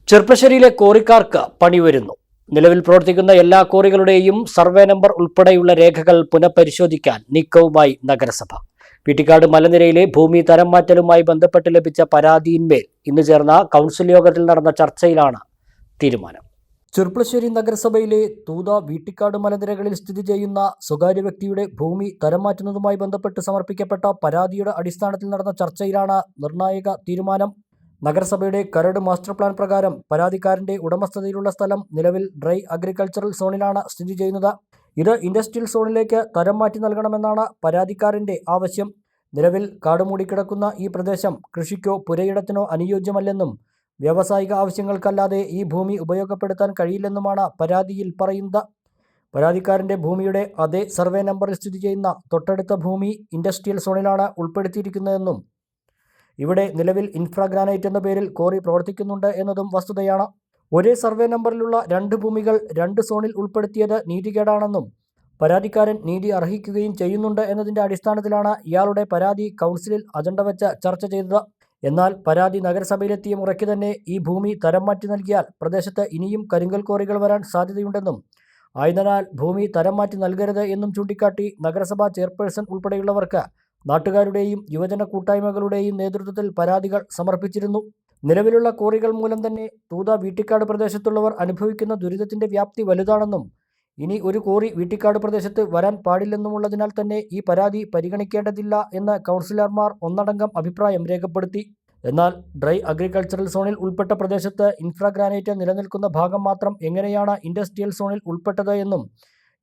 ചെർപ്പശ്ശേരിയിലെ കോറിക്കാർക്ക് പണി വരുന്നു. നിലവിൽ പ്രവർത്തിക്കുന്ന എല്ലാ കോറികളുടെയും സർവേ നമ്പർ ഉൾപ്പെടെയുള്ള രേഖകൾ പുനഃപരിശോധിക്കാൻ നീക്കവുമായി നഗരസഭ. വീട്ടിക്കാട് മലനിരയിലെ ഭൂമി തരം മാറ്റലുമായി ബന്ധപ്പെട്ട് ലഭിച്ച പരാതിയിന്മേൽ ഇന്ന് ചേർന്ന കൗൺസിൽ യോഗത്തിൽ നടന്ന ചർച്ചയിലാണ് തീരുമാനം. ചെർപ്പശ്ശേരി നഗരസഭയിലെ തൂത വീട്ടിക്കാട് മലനിരകളിൽ സ്ഥിതി ചെയ്യുന്ന സ്വകാര്യ വ്യക്തിയുടെ ഭൂമി തരം മാറ്റുന്നതുമായി ബന്ധപ്പെട്ട് സമർപ്പിക്കപ്പെട്ട പരാതിയുടെ അടിസ്ഥാനത്തിൽ നടന്ന ചർച്ചയിലാണ് നിർണായക തീരുമാനം. നഗരസഭയുടെ കരട് മാസ്റ്റർ പ്ലാൻ പ്രകാരം പരാതിക്കാരന്റെ ഉടമസ്ഥതയിലുള്ള സ്ഥലം നിലവിൽ ഡ്രൈ അഗ്രികൾച്ചറൽ സോണിലാണ് സ്ഥിതി ചെയ്യുന്നത്. ഇത് ഇൻഡസ്ട്രിയൽ സോണിലേക്ക് തരം മാറ്റി നൽകണമെന്നാണ് പരാതിക്കാരന്റെ ആവശ്യം. നിലവിൽ കാടുമൂടിക്കിടക്കുന്ന ഈ പ്രദേശം കൃഷിക്കോ പുരയിടത്തിനോ അനുയോജ്യമല്ലെന്നും വ്യാവസായിക ആവശ്യങ്ങൾക്കല്ലാതെ ഈ ഭൂമി ഉപയോഗപ്പെടുത്താൻ കഴിയില്ലെന്നുമാണ് പരാതിയിൽ പറയുന്നത്. പരാതിക്കാരന്റെ ഭൂമിയുടെ അതേ സർവേ നമ്പറിൽ സ്ഥിതി ചെയ്യുന്ന തൊട്ടടുത്ത ഭൂമി ഇൻഡസ്ട്രിയൽ സോണിലാണ് ഉൾപ്പെടുത്തിയിരിക്കുന്നതെന്നും ഇവിടെ നിലവിൽ ഇൻഫ്രാഗ്രാനൈറ്റ് എന്ന പേരിൽ കോറി പ്രവർത്തിക്കുന്നുണ്ട് എന്നതും വസ്തുതയാണ്. ഒരേ സർവേ നമ്പറിലുള്ള രണ്ട് ഭൂമികൾ രണ്ട് സോണിൽ ഉൾപ്പെടുത്തിയത് നീതികേടാണെന്നും പരാതിക്കാരൻ നീതി അർഹിക്കുകയും ചെയ്യുന്നുണ്ട് എന്നതിൻ്റെ അടിസ്ഥാനത്തിലാണ് ഇയാളുടെ പരാതി കൗൺസിലിൽ അജണ്ട വെച്ച് ചർച്ച ചെയ്തത്. എന്നാൽ പരാതി നഗരസഭയിലെത്തിയ മുറയ്ക്ക് തന്നെ ഈ ഭൂമി തരം മാറ്റി നൽകിയാൽ പ്രദേശത്ത് ഇനിയും കരിങ്കൽ കോറികൾ വരാൻ സാധ്യതയുണ്ടെന്നും ആയതിനാൽ ഭൂമി തരം മാറ്റി നൽകരുത് എന്നും ചൂണ്ടിക്കാട്ടി നഗരസഭാ ചെയർപേഴ്സൺ ഉൾപ്പെടെയുള്ളവർക്ക് നാട്ടുകാരുടെയും യുവജന കൂട്ടായ്മകളുടെയും നേതൃത്വത്തിൽ പരാതികൾ സമർപ്പിച്ചിരുന്നു. നിലവിലുള്ള കോറികൾ മൂലം തന്നെ തൂത വീട്ടിക്കാട് പ്രദേശത്തുള്ളവർ അനുഭവിക്കുന്ന ദുരിതത്തിന്റെ വ്യാപ്തി വലുതാണെന്നും ഇനി ഒരു കോറി വീട്ടിക്കാട് പ്രദേശത്ത് വരാൻ പാടില്ലെന്നുമുള്ളതിനാൽ തന്നെ ഈ പരാതി പരിഗണിക്കേണ്ടതില്ല എന്ന് കൗൺസിലർമാർ ഒന്നടങ്കം അഭിപ്രായം രേഖപ്പെടുത്തി. എന്നാൽ ഡ്രൈ അഗ്രികൾച്ചറൽ സോണിൽ ഉൾപ്പെട്ട പ്രദേശത്ത് ഇൻഫ്രാഗ്രാനൈറ്റ് നിലനിൽക്കുന്ന ഭാഗം മാത്രം എങ്ങനെയാണ് ഇൻഡസ്ട്രിയൽ സോണിൽ ഉൾപ്പെട്ടത് എന്നും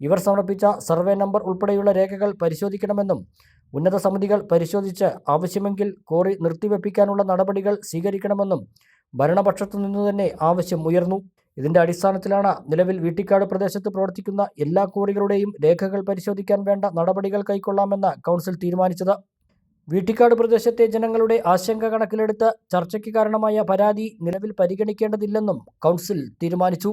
ഇവർ സമർപ്പിച്ച സർവേ നമ്പർ ഉൾപ്പെടെയുള്ള രേഖകൾ പരിശോധിക്കണമെന്നും ഉന്നത സമിതികൾ പരിശോധിച്ച് ആവശ്യമെങ്കിൽ കോറി നിർത്തിവെപ്പിക്കാനുള്ള നടപടികൾ സ്വീകരിക്കണമെന്നും ഭരണപക്ഷത്തു നിന്നു തന്നെ ആവശ്യം ഉയർന്നു. ഇതിന്റെ അടിസ്ഥാനത്തിലാണ് നിലവിൽ വീട്ടിക്കാട് പ്രദേശത്ത് പ്രവർത്തിക്കുന്ന എല്ലാ കോറികളുടെയും രേഖകൾ പരിശോധിക്കാൻ വേണ്ട നടപടികൾ കൈക്കൊള്ളാമെന്ന് കൗൺസിൽ തീരുമാനിച്ചത്. വീട്ടിക്കാട് പ്രദേശത്തെ ജനങ്ങളുടെ ആശങ്ക കണക്കിലെടുത്ത് ചർച്ചയ്ക്ക് കാരണമായ പരാതി നിലവിൽ പരിഗണിക്കേണ്ടതില്ലെന്നും കൗൺസിൽ തീരുമാനിച്ചു.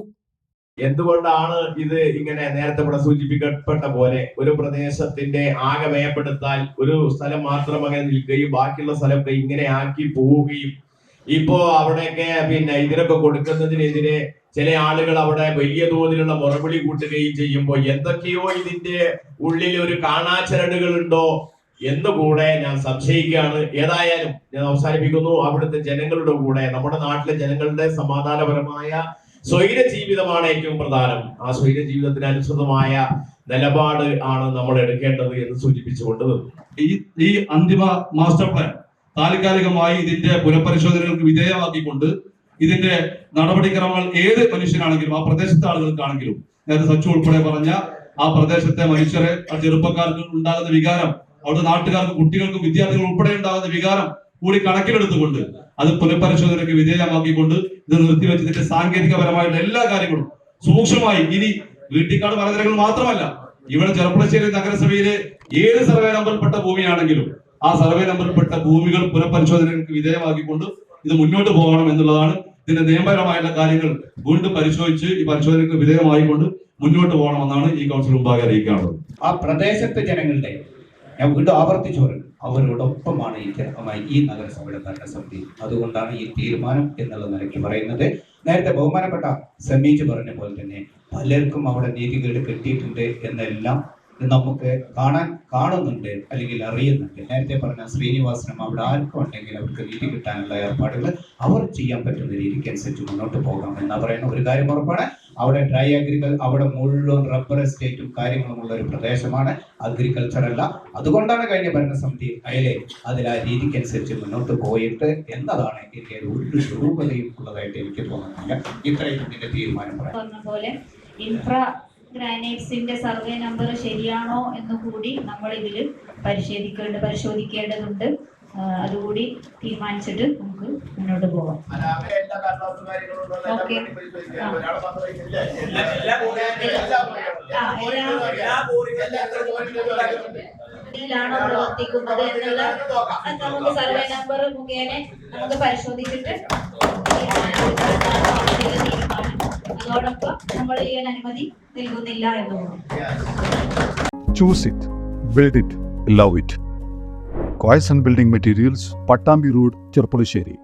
എന്തുകൊണ്ടാണ് ഇത് ഇങ്ങനെ നേരത്തെ ഇവിടെ സൂചിപ്പിക്കപ്പെട്ട പോലെ ഒരു പ്രദേശത്തിന്റെ ആകെ മേപ്പെടുത്താൽ ഒരു സ്ഥലം മാത്രം അങ്ങനെ നിൽക്കുകയും ബാക്കിയുള്ള സ്ഥലമൊക്കെ ഇങ്ങനെ ആക്കി പോവുകയും ഇപ്പോ അവിടെയൊക്കെ ഇതിനൊക്കെ കൊടുക്കുന്നതിനെതിരെ ചില ആളുകൾ അവിടെ വലിയ തോതിലുള്ള മുറവിളി കൂട്ടുകയും ചെയ്യുമ്പോൾ എന്തൊക്കെയോ ഇതിന്റെ ഉള്ളിൽ ഒരു കാണാച്ചരടുകൾ ഉണ്ടോ എന്നുകൂടെ ഞാൻ സംശയിക്കുകയാണ്. ഏതായാലും ഞാൻ അവസാനിപ്പിക്കുന്നു. അവിടുത്തെ ജനങ്ങളുടെ കൂടെ നമ്മുടെ നാട്ടിലെ ജനങ്ങളുടെ സമാധാനപരമായ സ്വൈര ജീവിതമാണ് ഏറ്റവും പ്രധാനം. ആ സ്വൈര ജീവിതത്തിന് അനുസൃതമായ നിലപാട് ആണ് നമ്മൾ എടുക്കേണ്ടത് എന്ന് സൂചിപ്പിച്ചുകൊണ്ട് ഈ അന്തിമ മാസ്റ്റർ പ്ലാൻ താൽക്കാലികമായി ഇതിന്റെ പുനഃപരിശോധനകൾക്ക് വിധേയമാക്കിക്കൊണ്ട് ഇതിന്റെ നടപടിക്രമങ്ങൾ ഏത് മനുഷ്യനാണെങ്കിലും ആ പ്രദേശത്തെ ആളുകൾക്കാണെങ്കിലും നേരത്തെ സച്ചു ഉൾപ്പെടെ പറഞ്ഞ ആ പ്രദേശത്തെ മനുഷ്യരെ ആ ചെറുപ്പക്കാർക്ക് ഉണ്ടാകുന്ന വികാരം, അവിടുത്തെ നാട്ടുകാർക്ക് കുട്ടികൾക്കും വിദ്യാർത്ഥികൾ ഉൾപ്പെടെ ഉണ്ടാകുന്ന വികാരം കൂടി കണക്കിലെടുത്തുകൊണ്ട് അത് പുനഃപരിശോധനയ്ക്ക് വിധേയമാക്കിക്കൊണ്ട് ഇത് നിർത്തിവെച്ച് ഇതിന്റെ സാങ്കേതികപരമായിട്ടുള്ള എല്ലാ കാര്യങ്ങളും സൂക്ഷ്മമായി ഇനി വീട്ടിക്കാട് മലനിരകൾ മാത്രമല്ല ഇവിടെ ചെർപ്പശ്ശേരി നഗരസഭയിലെ ഏത് സർവേ നമ്പറിൽപ്പെട്ട ഭൂമിയാണെങ്കിലും ആ സർവേ നമ്പറിൽപ്പെട്ട ഭൂമികൾ പുനഃപരിശോധനയ്ക്ക് വിധേയമാക്കിക്കൊണ്ട് ഇത് മുന്നോട്ട് പോകണം എന്നുള്ളതാണ്. ഇതിന്റെ നിയമപരമായുള്ള കാര്യങ്ങൾ വീണ്ടും പരിശോധിച്ച് ഈ പരിശോധനയ്ക്ക് വിധേയമായിക്കൊണ്ട് മുന്നോട്ട് പോകണമെന്നാണ് ഈ കൗൺസിൽ മുമ്പാകെ അറിയിക്കാനുള്ളത്. ആ പ്രദേശത്തെ ജനങ്ങളുടെ ഞാൻ വീണ്ടും ആവർത്തിച്ചു പറയും, അവരോടൊപ്പമാണ് ഈ നഗരസഭയുടെ ഭരണസമിതി. അതുകൊണ്ടാണ് ഈ തീരുമാനം എന്നുള്ള നിലയ്ക്ക് പറയുന്നത്. നേരത്തെ ബഹുമാനപ്പെട്ട സമീജ് പറഞ്ഞ പോലെ തന്നെ പലർക്കും അവിടെ നീതികേട് കിട്ടിയിട്ടുണ്ട് എന്നെല്ലാം നമുക്ക് കാണുന്നുണ്ട് അല്ലെങ്കിൽ അറിയുന്നുണ്ട്. നേരത്തെ പറഞ്ഞ ശ്രീനിവാസനും അവിടെ ആർക്കും ഉണ്ടെങ്കിൽ അവർക്ക് നീതി കിട്ടാനുള്ള ഏർപ്പാടുകൾ അവർ ചെയ്യാൻ പറ്റുന്ന രീതിക്ക് അനുസരിച്ച് മുന്നോട്ട് പോകാം എന്ന് പറയുന്ന ഒരു കാര്യം ഉറപ്പാണ്. അവിടെ ഡ്രൈ അവിടെ മുഴുവൻ റബ്ബർ എസ്റ്റേറ്റും കാര്യങ്ങളുമുള്ള ഒരു പ്രദേശമാണ്, അഗ്രികൾച്ചർ അല്ല. അതുകൊണ്ടാണ് കഴിഞ്ഞ ഭരണസമിതി അതിൽ ആ രീതിക്കനുസരിച്ച് മുന്നോട്ട് പോയിട്ട് എന്നതാണ് എനിക്ക് ഒരു രൂപതയും ഉള്ളതായിട്ട് എനിക്ക് തോന്നുന്നില്ല. ഇത്രയും ഇതിന്റെ തീരുമാനം പറയാം. ഗ്രാനൈറ്റ്സിന്റെ സർവേ നമ്പർ ശരിയാണോ എന്ന് കൂടി നമ്മൾ ഇതിൽ പരിശോധിക്കേണ്ടതുണ്ട്. അതുകൂടി തീരുമാനിച്ചിട്ട് നമുക്ക് മുന്നോട്ട് പോകാം. ാണോ പ്രവർത്തിക്കുന്നത് എന്നുള്ള നമുക്ക് സർവേ നമ്പർ മുഖേന നമുക്ക് പരിശോധിച്ചിട്ട് അതോടൊപ്പം നമ്മൾ ചെയ്യാൻ അനുമതി നൽകുന്നില്ല എന്നുള്ളത്. Choose it, build it, love it. Coys and Building Materials, Pattambi Road, Cherppalasheri.